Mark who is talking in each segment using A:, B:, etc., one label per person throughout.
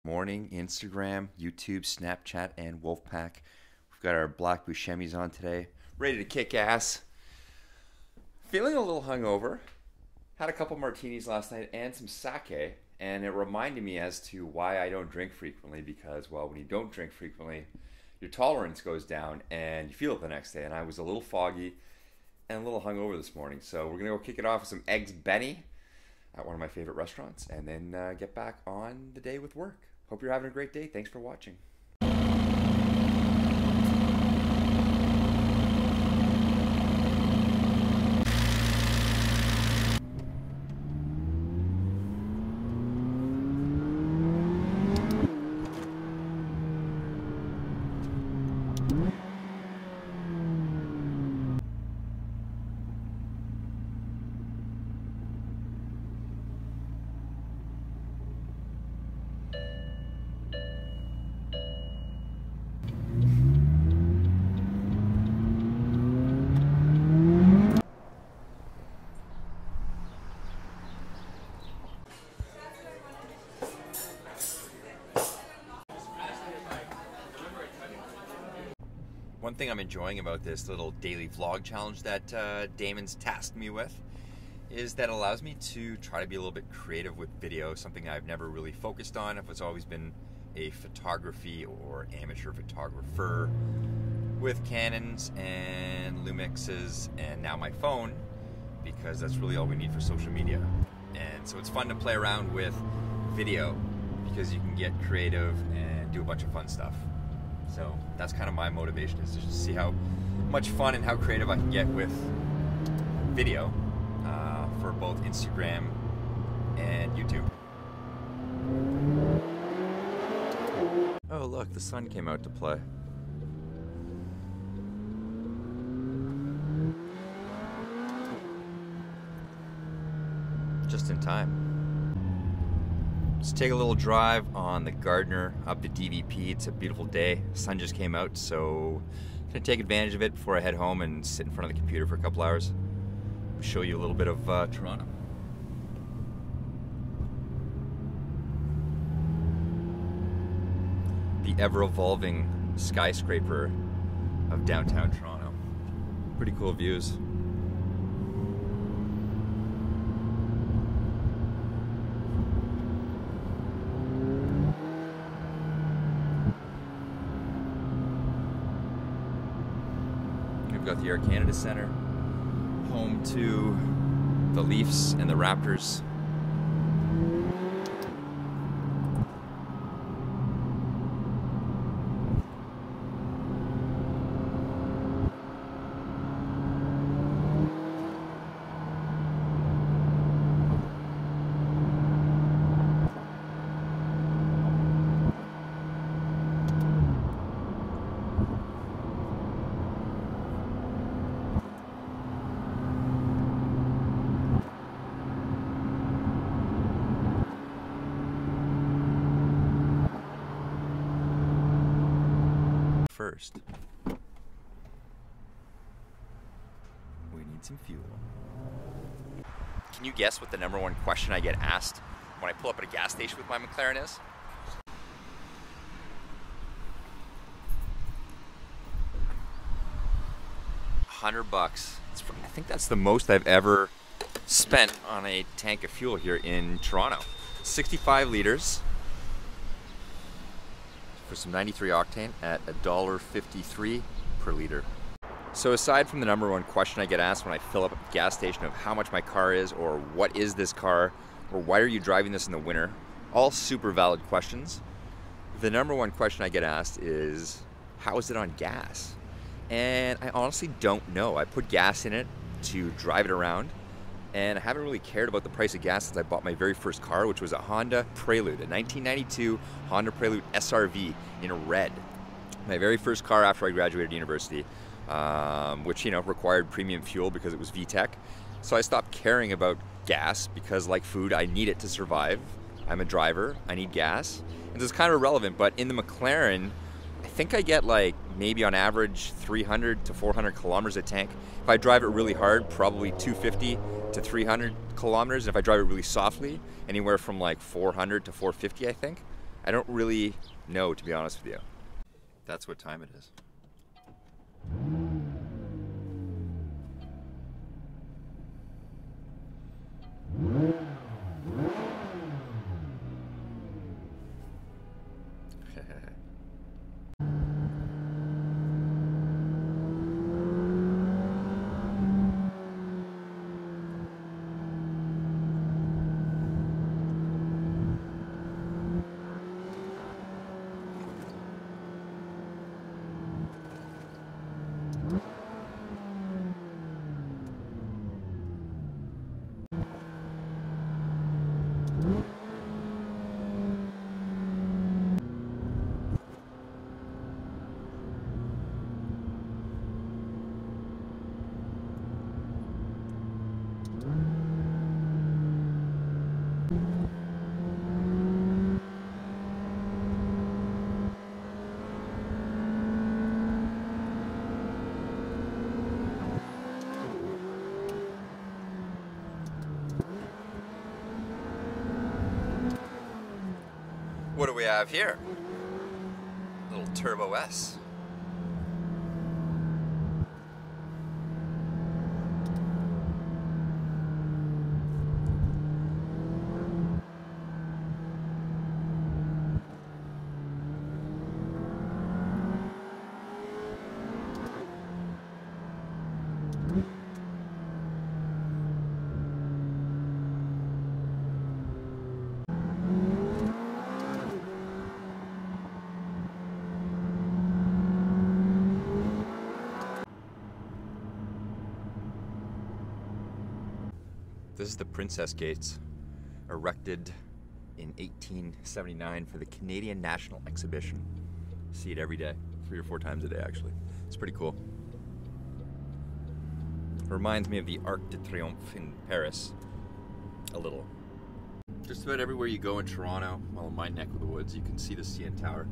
A: Morning, Instagram, YouTube, Snapchat, and Wolfpack. We've got our black Buscemi's on today, ready to kick ass. Feeling a little hungover. Had a couple martinis last night and some sake, and it reminded me as to why I don't drink frequently, because, well, when you don't drink frequently, your tolerance goes down and you feel it the next day. And I was a little foggy and a little hungover this morning. So we're going to go kick it off with some Eggs Benny at one of my favorite restaurants, and then get back on the day with work. Hope you're having a great day. Thanks for watching. One thing I'm enjoying about this little daily vlog challenge that Damon's tasked me with is that it allows me to try to be a little bit creative with video, something I've never really focused on. I've always been a photography or amateur photographer with Canons and Lumixes and now my phone, because that's really all we need for social media. And so it's fun to play around with video because you can get creative and do a bunch of fun stuff. So that's kind of my motivation, is to just see how much fun and how creative I can get with video for both Instagram and YouTube. Oh look, the sun came out to play. Just in time. Let's take a little drive on the Gardner up to DVP. It's a beautiful day. The sun just came out, so I'm gonna take advantage of it before I head home and sit in front of the computer for a couple hours. Show you a little bit of Toronto. The ever-evolving skyscraper of downtown Toronto. Pretty cool views. Got the Air Canada Centre, home to the Leafs and the Raptors. First, we need some fuel. Can you guess what the #1 question I get asked when I pull up at a gas station with my McLaren is? $100. I think that's the most I've ever spent on a tank of fuel here in Toronto. 65 liters. For some 93 octane at $1.53 per liter. So aside from the #1 question I get asked when I fill up at the gas station of how much my car is, or what is this car, or why are you driving this in the winter, all super valid questions, the #1 question I get asked is, how is it on gas? And I honestly don't know. I put gas in it to drive it around, and I haven't really cared about the price of gas since I bought my very first car, which was a Honda Prelude, a 1992 Honda Prelude SRV in red. My very first car after I graduated university, which, you know, required premium fuel because it was VTEC. So I stopped caring about gas because, like food, I need it to survive. I'm a driver, I need gas. And so it's kind of irrelevant, but in the McLaren, I think I get like maybe on average 300 to 400 kilometers a tank. If I drive it really hard, probably 250 to 300 kilometers. And if I drive it really softly, anywhere from like 400 to 450, I think. I don't really know, to be honest with you. That's what time it is. What do we have here? Little Turbo S. This is the Princess Gates, erected in 1879 for the Canadian National Exhibition. See it every day, 3 or 4 times a day actually. It's pretty cool. It reminds me of the Arc de Triomphe in Paris, a little. Just about everywhere you go in Toronto, well in my neck of the woods, you can see the CN Tower.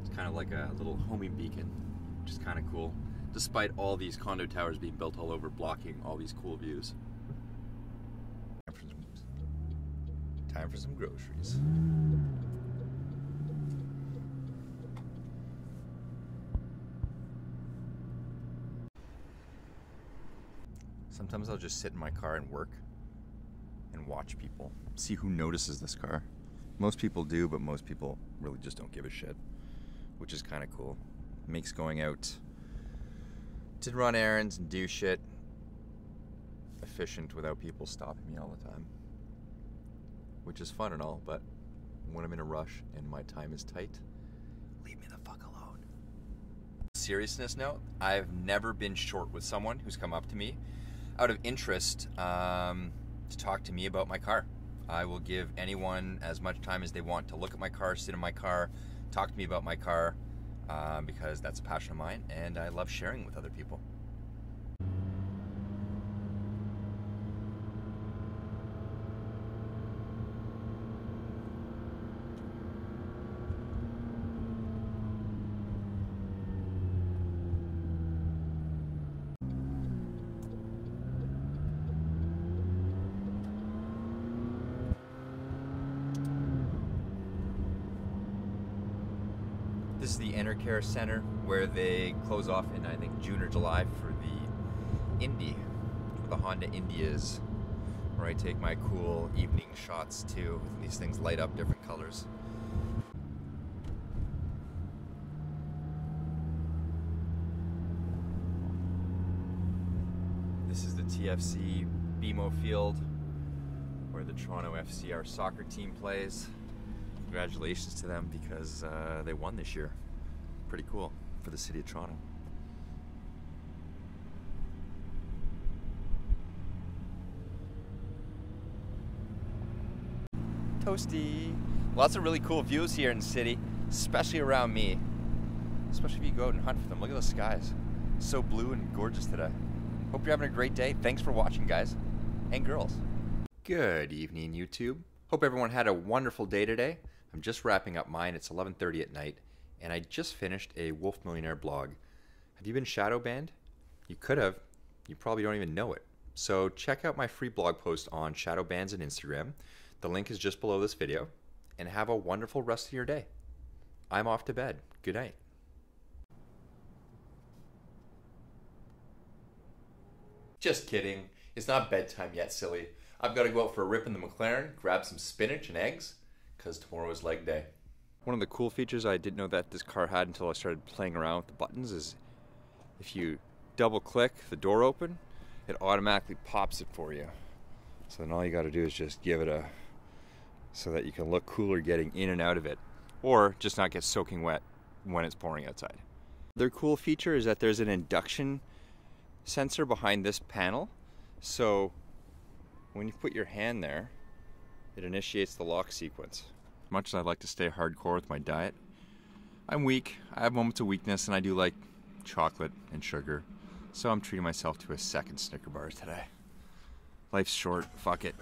A: It's kind of like a little homing beacon, which is kind of cool, despite all these condo towers being built all over, blocking all these cool views. Time for some groceries. Sometimes I'll just sit in my car and work and watch people, see who notices this car. Most people do, but most people really just don't give a shit, which is kind of cool. It makes going out to run errands and do shit efficient without people stopping me all the time. Which is fun and all, but when I'm in a rush and my time is tight, leave me the fuck alone. Seriousness note, I've never been short with someone who's come up to me out of interest to talk to me about my car. I will give anyone as much time as they want to look at my car, sit in my car, talk to me about my car, because that's a passion of mine and I love sharing with other people. This is the Intercare Center where they close off in, I think, June or July for the Indy, where the Honda Indy is, where I take my cool evening shots too. These things light up different colors. This is the TFC BMO Field, where the Toronto FC, our soccer team, plays. Congratulations to them because they won this year. Pretty cool for the city of Toronto. Toasty. Lots of really cool views here in the city, especially around me. Especially if you go out and hunt for them. Look at the skies. So blue and gorgeous today. Hope you're having a great day. Thanks for watching, guys and girls. Good evening, YouTube. Hope everyone had a wonderful day today. I'm just wrapping up mine. It's 11:30 at night, and I just finished a Wolf Millionaire blog. Have you been shadow banned? You could have. You probably don't even know it. So check out my free blog post on shadow bans on Instagram. The link is just below this video. and have a wonderful rest of your day. I'm off to bed. Good night. Just kidding. It's not bedtime yet, silly. I've got to go out for a rip in the McLaren, grab some spinach and eggs, because tomorrow is leg day. One of the cool features I didn't know that this car had until I started playing around with the buttons is if you double click the door open, it automatically pops it for you. So then all you got to do is just give it a, so that you can look cooler getting in and out of it, or just not get soaking wet when it's pouring outside. Their cool feature is that there's an induction sensor behind this panel, so when you put your hand there, it initiates the lock sequence. As much as I'd like to stay hardcore with my diet, I'm weak. I have moments of weakness, and I do like chocolate and sugar, so I'm treating myself to a second Snicker bar today. Life's short, fuck it.